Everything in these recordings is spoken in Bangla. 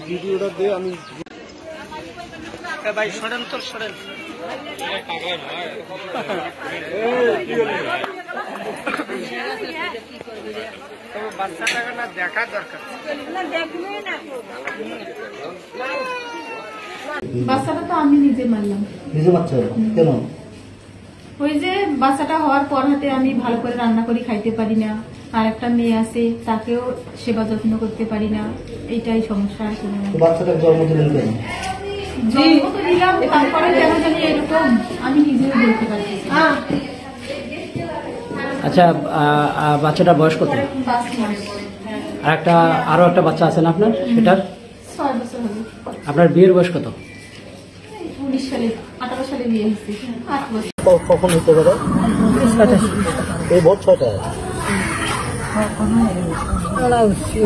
ভিডিওটা দিয়ে আমি ভাই সরেন তো সরেন। বাচ্চাটাকে না দেখা দরকার। বাচ্চাটা তো আমি নিজে মারলাম। নিজে বাচ্চা কেন? ওই যে বাচ্চাটা হওয়ার পর হাতে আমি ভালো করে রান্না করে খাইতে পারি না, আর একটা মেয়ে আছে তাকেও সেবা যত্ন করতে পারি না, এইটাই সমস্যা। বাচ্চাটার জন্ম দিলেন কেন? জন্ম তো দিলাম, তারপরে কেন জানি এরকম আমি নিজেও বলতে পারি। আচ্ছা, বাচ্চাটার বয়স কত? 5 মাস। আর আরো একটা বাচ্চা আছে না আপনার, সেটার 6 বছর হলো। আপনার বিয়ের বয়স কত? 19 সালে 18 সালে বিয়ে হয়েছে। 8 বছর। কখন হতে পারে? এই ভোর 6টায়।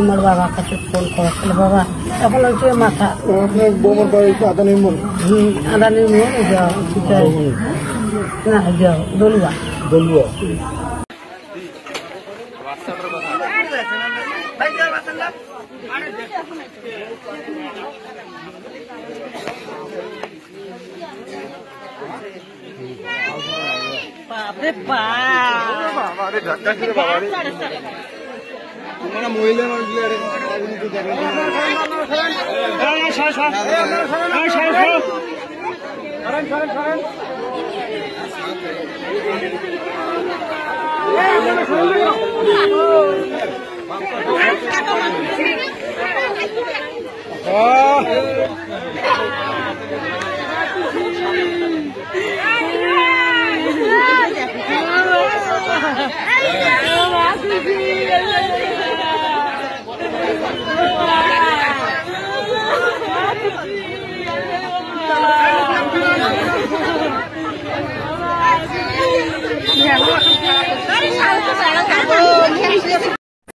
আমার বাবার কাছে ফোন করেছিল, বাবা এখন হচ্ছে মাথা আপনার বোমার বাড়ি আদানির মোড়? আদানির মোড় না, দলুয়া দলুয়া। বাপরে বাপ মহিলা মানুষ